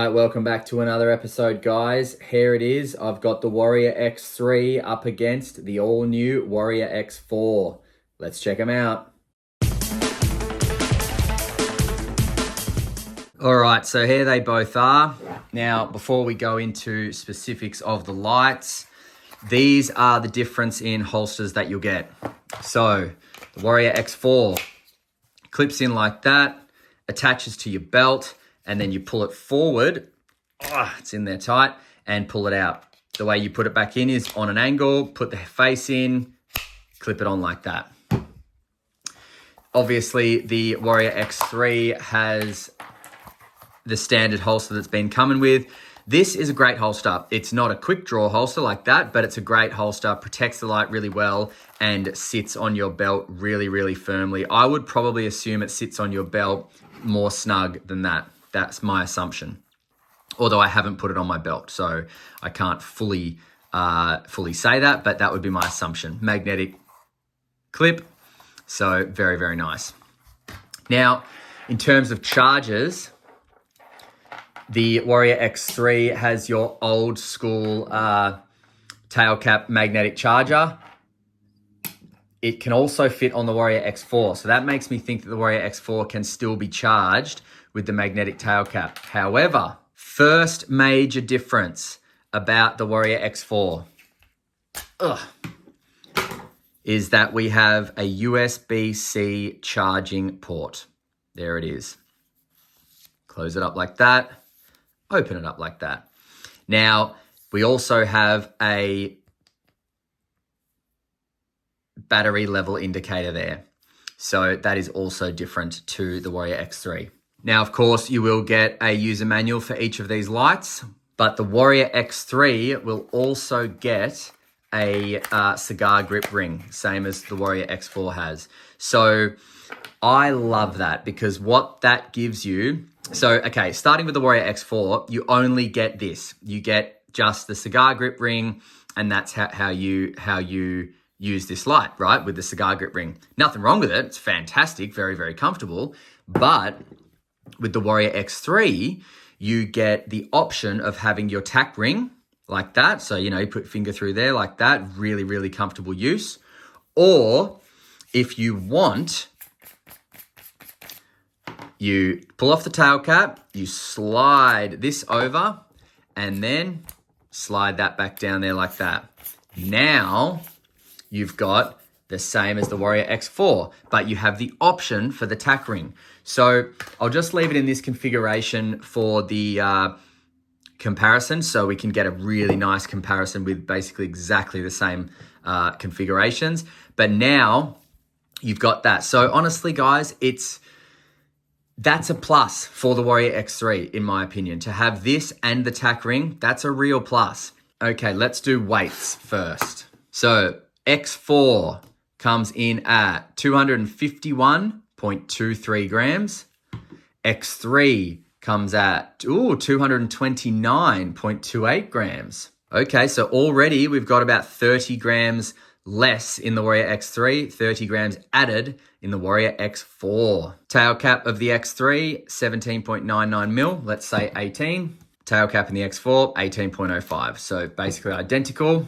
right, welcome back to another episode, guys. Here it is. I've got the Warrior X3 up against the all-new Warrior X4. Let's check them out. All right, so here they both are. Now, before we go into specifics of the lights, these are the difference in holsters that you'll get. So, the Warrior X4 clips in like that, attaches to your belt, and then you pull it forward. It's in there tight, and pull it out. The way you put it back in is on an angle, put the face in, clip it on like that. Obviously, the Warrior X3 has the standard holster that's been coming with. This is a great holster. It's not a quick draw holster like that, but it's a great holster, protects the light really well, and sits on your belt really, really firmly. I would probably assume it sits on your belt more snug than that. That's my assumption. Although I haven't put it on my belt, so I can't fully say that, but that would be my assumption. Magnetic clip, so very, very nice. Now, in terms of chargers, the Warrior X3 has your old school tail cap magnetic charger. It can also fit on the Warrior X4, so that makes me think that the Warrior X4 can still be charged with the magnetic tail cap. However, first major difference about the Warrior X4 is that we have a USB-C charging port. There it is. Close it up like that. Open it up like that. Now, we also have a battery level indicator there. So that is also different to the Warrior X3. Now, of course, you will get a user manual for each of these lights, but the Warrior X3 will also get a cigar grip ring, same as the Warrior X4 has. So I love that, because what that gives you, starting with the Warrior X4, you only get this. You get just the cigar grip ring, and that's how you use this light, right? With the cigar grip ring. Nothing wrong with it. It's fantastic, very, very comfortable. But with the Warrior X3, you get the option of having your tack ring like that. So, you put your finger through there like that. Really, really comfortable use. Or if you want, you pull off the tail cap, you slide this over, and then slide that back down there like that. Now, you've got the same as the Warrior X4, but you have the option for the tack ring. So I'll just leave it in this configuration for the comparison, so we can get a really nice comparison with basically exactly the same configurations. But now you've got that. So honestly, guys, that's a plus for the Warrior X3, in my opinion. To have this and the tack ring, that's a real plus. Okay, let's do weights first. So X4 comes in at 251.23 grams. X3 comes at 229.28 grams. Okay, so already we've got about 30 grams less in the Warrior X3, 30 grams added in the Warrior X4. Tail cap of the X3, 17.99 mil, let's say 18. Tail cap in the X4, 18.05. So basically identical.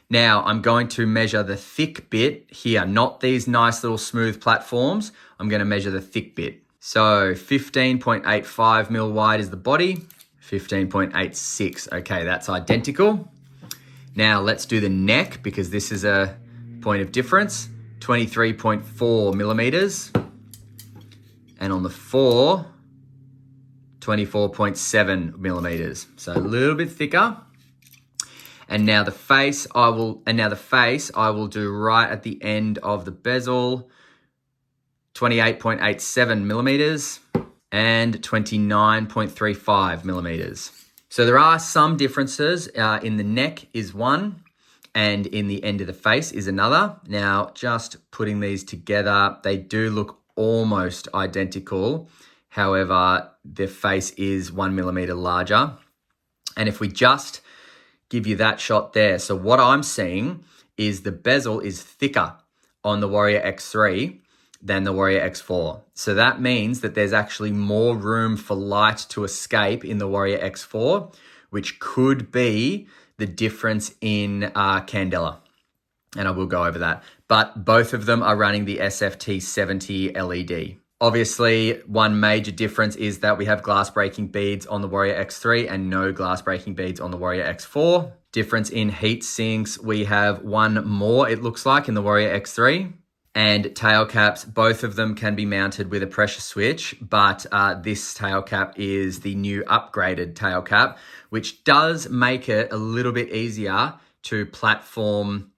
Now I'm going to measure the thick bit here, not these nice little smooth platforms. I'm going to measure the thick bit. So 15.85 mil wide is the body, 15.86. Okay, that's identical. Now let's do the neck, because this is a point of difference. 23.4 millimeters. And on the 4, 24.7 millimeters. So a little bit thicker. And now the face I will do right at the end of the bezel, 28.87 millimeters and 29.35 millimeters. So there are some differences. In the neck is one, and in the end of the face is another. Now, just putting these together, they do look almost identical. However, the face is 1 millimeter larger. And if we just give you that shot there, so what I'm seeing is the bezel is thicker on the Warrior X3 than the Warrior X4. So that means that there's actually more room for light to escape in the Warrior X4, which could be the difference in candela. And I will go over that. But both of them are running the SFT70 LED. Obviously, one major difference is that we have glass breaking beads on the Warrior X3 and no glass breaking beads on the Warrior X4. Difference in heat sinks, we have one more, it looks like, in the Warrior X3. And tail caps, both of them can be mounted with a pressure switch, but this tail cap is the new upgraded tail cap, which does make it a little bit easier to platform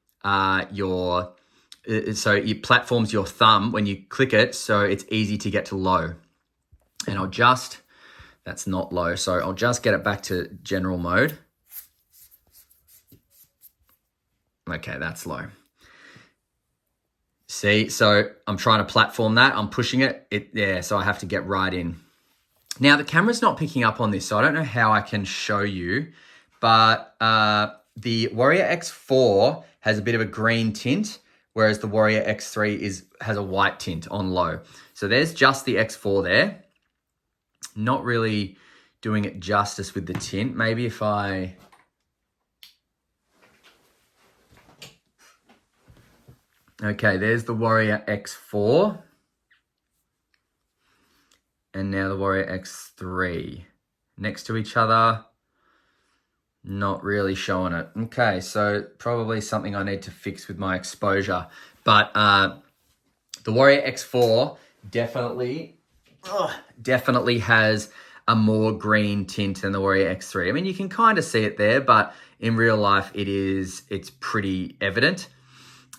so it platforms your thumb when you click it, so it's easy to get to low. And that's not low, so I'll just get it back to general mode. Okay, that's low. See, so I'm trying to platform that, I'm pushing it, so I have to get right in. Now the camera's not picking up on this, so I don't know how I can show you, but the Warrior X4 has a bit of a green tint, whereas the Warrior X3 has a white tint on low. So there's just the X4 there. Not really doing it justice with the tint. Maybe if I... Okay, there's the Warrior X4. And now the Warrior X3. Next to each other. Not really showing it. Okay, so probably something I need to fix with my exposure. But the Warrior X4 definitely has a more green tint than the Warrior X3. I mean, you can kind of see it there, but in real life, it's pretty evident.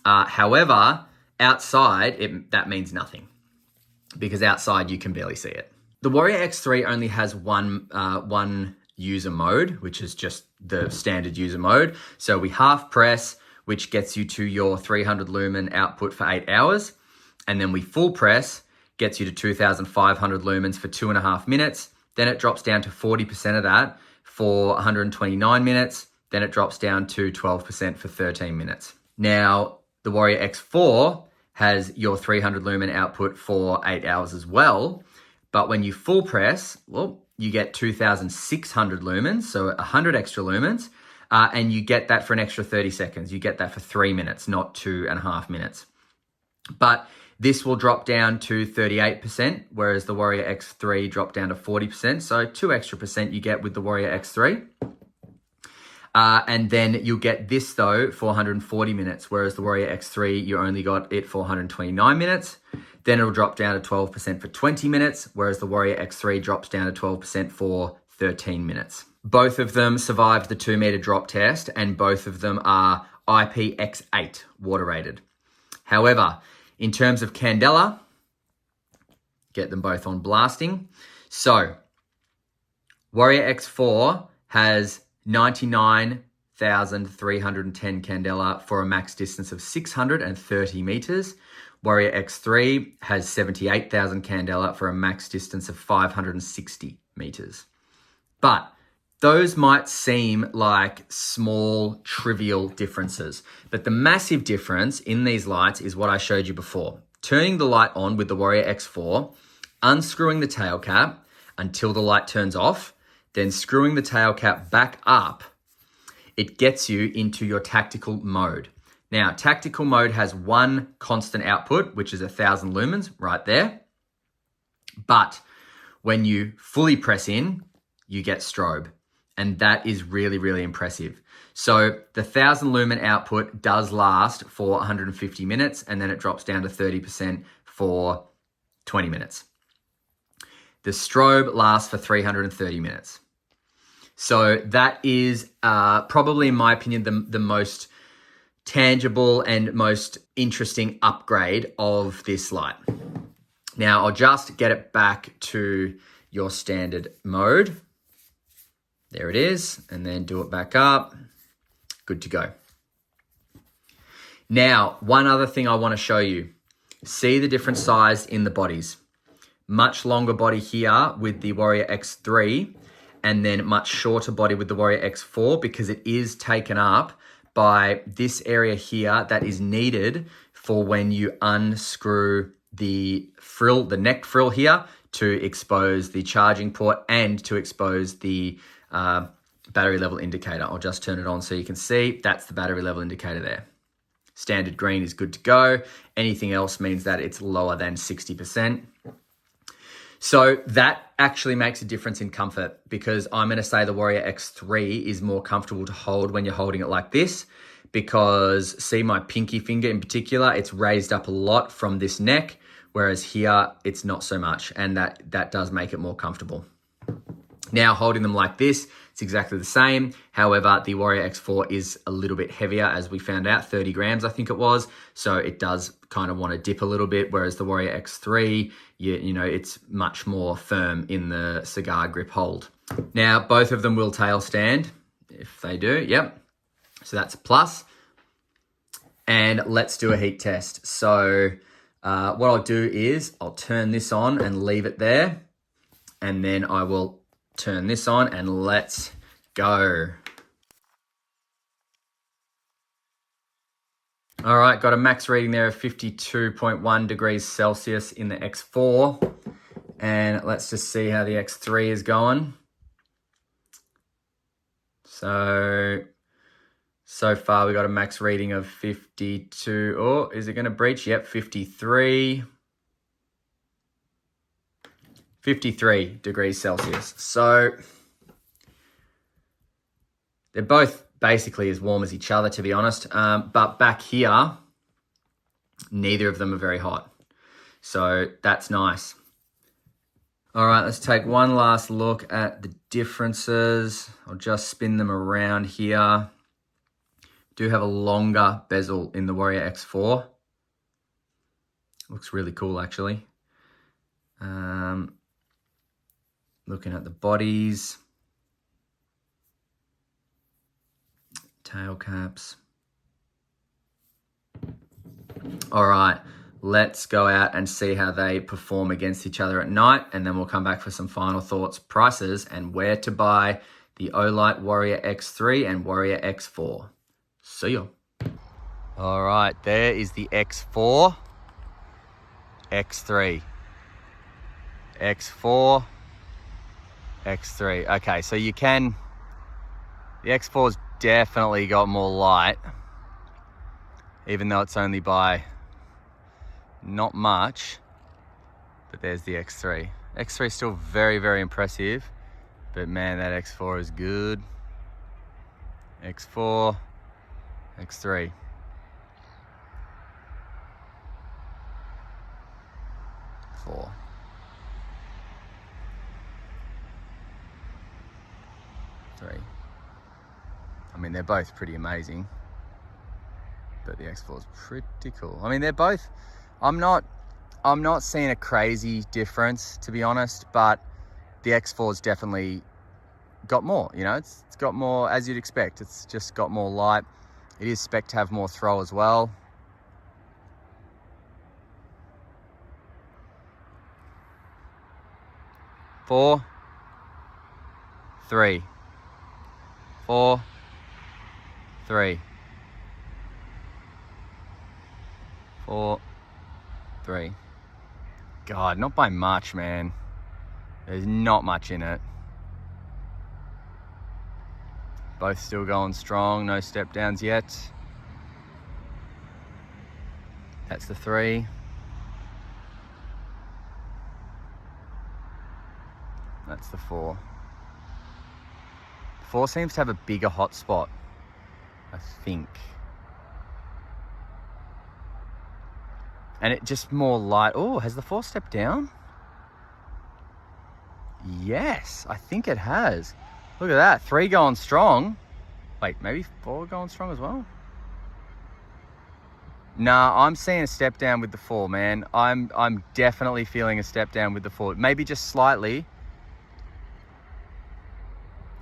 However, outside, that means nothing because outside you can barely see it. The Warrior X3 only has one user mode, which is just the standard user mode. So we half press, which gets you to your 300 lumen output for 8 hours. And then we full press, gets you to 2,500 lumens for 2.5 minutes. Then it drops down to 40% of that for 129 minutes. Then it drops down to 12% for 13 minutes. Now, the Warrior X4 has your 300 lumen output for 8 hours as well. But when you full press, well, you get 2,600 lumens, so 100 extra lumens, and you get that for an extra 30 seconds. You get that for 3 minutes, not 2.5 minutes. But this will drop down to 38%, whereas the Warrior X3 dropped down to 40%. So 2 extra percent you get with the Warrior X3. And then you'll get this though for 140 minutes, whereas the Warrior X3, you only got it for 129 minutes. Then it'll drop down to 12% for 20 minutes, whereas the Warrior X3 drops down to 12% for 13 minutes. Both of them survived the 2-meter drop test, and both of them are IPX8 water rated. However, in terms of candela, get them both on blasting. So, Warrior X4 has 99,310 candela for a max distance of 630 meters. Warrior X3 has 78,000 candela for a max distance of 560 meters. But those might seem like small, trivial differences. But the massive difference in these lights is what I showed you before. Turning the light on with the Warrior X4, unscrewing the tail cap until the light turns off, then screwing the tail cap back up, it gets you into your tactical mode. Now, tactical mode has one constant output, which is 1,000 lumens right there. But when you fully press in, you get strobe. And that is really, really impressive. So the 1,000 lumen output does last for 150 minutes, and then it drops down to 30% for 20 minutes. The strobe lasts for 330 minutes. So that is probably, in my opinion, the most tangible and most interesting upgrade of this light. Now, I'll just get it back to your standard mode. There it is, and then do it back up. Good to go. Now, one other thing I want to show you. See the different size in the bodies. Much longer body here with the Warrior X3, and then much shorter body with the Warrior X4, because it is taken up by this area here that is needed for when you unscrew the frill, the neck frill here, to expose the charging port and to expose the battery level indicator. I'll just turn it on so you can see. That's the battery level indicator there. Standard green is good to go. Anything else means that it's lower than 60%. So that actually makes a difference in comfort, because I'm going to say the Warrior X3 is more comfortable to hold when you're holding it like this, because see my pinky finger in particular, it's raised up a lot from this neck, whereas here it's not so much, and that does make it more comfortable. Now holding them like this, it's exactly the same. However, the Warrior X4 is a little bit heavier, as we found out, 30 grams I think it was. So it does kind of want to dip a little bit, whereas the Warrior X3, you know, it's much more firm in the cigar grip hold. Now, both of them will tail stand, if they do, yep. So that's a plus. And let's do a heat test. So what I'll do is I'll turn this on and leave it there, and then I will turn this on and let's go. All right, got a max reading there of 52.1 degrees Celsius in the X4. And let's just see how the X3 is going. So far we got a max reading of 52. Oh, is it going to breach? Yep, 53. 53 degrees Celsius. So they're both basically as warm as each other, to be honest. But back here, neither of them are very hot. So that's nice. All right, let's take one last look at the differences. I'll just spin them around here. Do have a longer bezel in the Warrior X4. Looks really cool, actually. Looking at the bodies, tail caps. All right, let's go out and see how they perform against each other at night, and then we'll come back for some final thoughts, prices, and where to buy the Olight Warrior X3 and Warrior X4. See ya. All right, there is the X4, X3, X4, X3. Okay, so the X4's definitely got more light, even though it's only by not much, but there's the X3. X3 is still very, very impressive, but man, that X4 is good. X4, X3. Four. Three. I mean, they're both pretty amazing, but the X4 is pretty cool. I mean, they're both, I'm not seeing a crazy difference, to be honest, but the X4's definitely got more, you know, it's got more, as you'd expect. It's just got more light. It is spec to have more throw as well. Four, three, 4, 3, 4, 3. God, not by much, man. There's not much in it. Both still going strong, no step downs yet. That's the 3. That's the 4. 4 seems to have a bigger hotspot, I think. And it just more light. Oh, has the 4 stepped down? Yes, I think it has. Look at that, 3 going strong. Wait, maybe 4 going strong as well? Nah, I'm seeing a step down with the 4, man. I'm definitely feeling a step down with the 4. Maybe just slightly.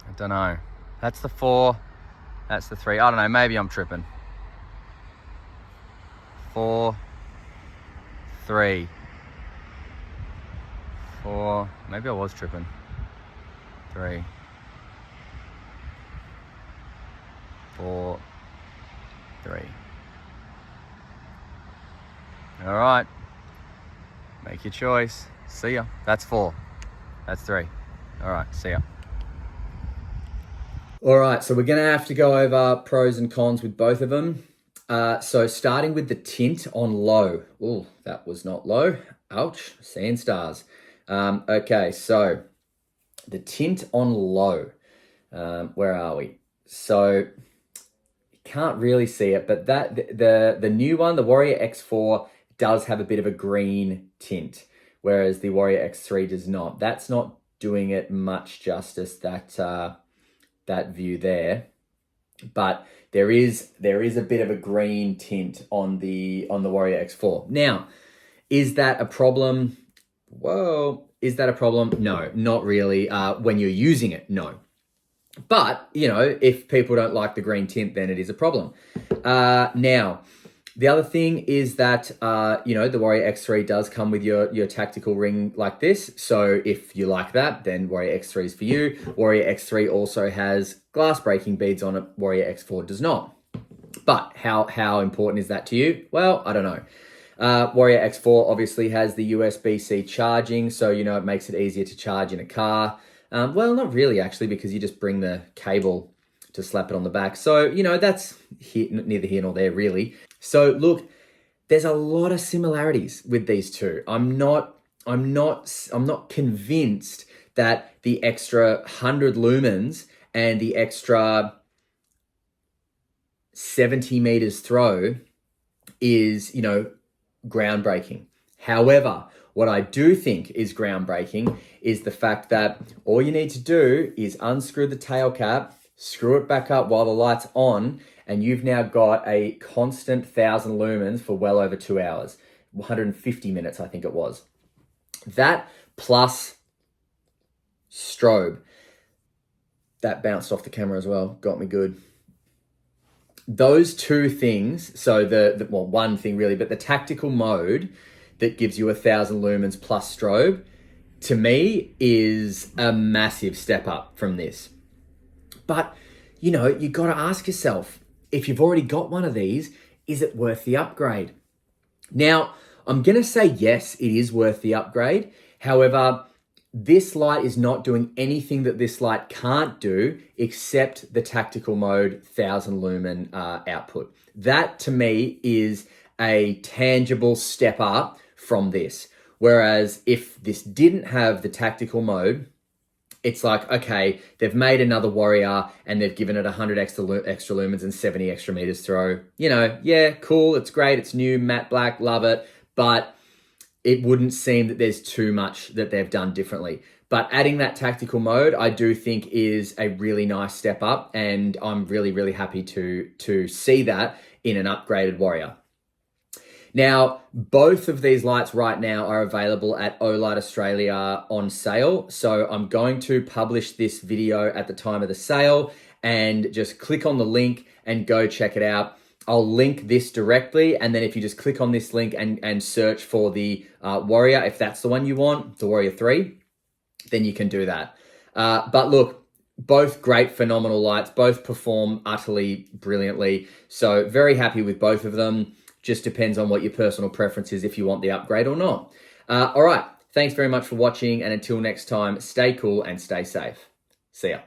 I don't know. That's the 4. That's the 3. I don't know. Maybe I'm tripping. 4, 3, 4. Maybe I was tripping. 3, 4, 3. All right. Make your choice. See ya. That's 4. That's 3. All right, see ya. All right, so we're gonna have to go over pros and cons with both of them. So starting with the tint on low. Oh, that was not low. Ouch, seeing stars. Okay, so the tint on low. Where are we? So you can't really see it, but the new one, the Warrior X4, does have a bit of a green tint, whereas the Warrior X3 does not. That's not doing it much justice, that view there. But there is a bit of a green tint on the Warrior X4. Now, is that a problem? Whoa, is that a problem? No, not really. When you're using it, no. But, you know, if people don't like the green tint, then it is a problem. Now, the other thing is that, you know, the Warrior X3 does come with your tactical ring like this. So if you like that, then Warrior X3 is for you. Warrior X3 also has glass breaking beads on it. Warrior X4 does not. But how important is that to you? Well, I don't know. Warrior X4 obviously has the USB-C charging, so, you know, it makes it easier to charge in a car. Well, not really, actually, because you just bring the cable to slap it on the back. So, you know, that's neither here nor there, really. So, look, there's a lot of similarities with these two. I'm not convinced that the extra 100 lumens and the extra 70 meters throw is, you know, groundbreaking. However, what I do think is groundbreaking is the fact that all you need to do is unscrew the tail cap, screw it back up while the light's on, and you've now got a constant 1,000 lumens for well over 2 hours. 150 minutes, I think it was. That plus strobe. That bounced off the camera as well. Got me good. Those two things, so well, one thing really, but the tactical mode that gives you 1,000 lumens plus strobe, to me, is a massive step up from this. But, you know, you got to ask yourself, if you've already got one of these, is it worth the upgrade? Now, I'm going to say yes, it is worth the upgrade. However, this light is not doing anything that this light can't do except the tactical mode 1,000 lumen output. That, to me, is a tangible step up from this. Whereas if this didn't have the tactical mode, it's like, okay, they've made another Warrior and they've given it 100 extra lumens and 70 extra meters throw. You know, yeah, cool, it's great, it's new, matte black, love it. But it wouldn't seem that there's too much that they've done differently. But adding that tactical mode, I do think is a really nice step up, and I'm really, really happy to see that in an upgraded Warrior. Now, both of these lights right now are available at Olight Australia on sale. So I'm going to publish this video at the time of the sale, and just click on the link and go check it out. I'll link this directly, and then if you just click on this link and search for the Warrior, if that's the one you want, the Warrior 3, then you can do that. But look, both great, phenomenal lights, both perform utterly brilliantly. So very happy with both of them. Just depends on what your personal preference is if you want the upgrade or not. All right, thanks very much for watching, and until next time, stay cool and stay safe. See ya.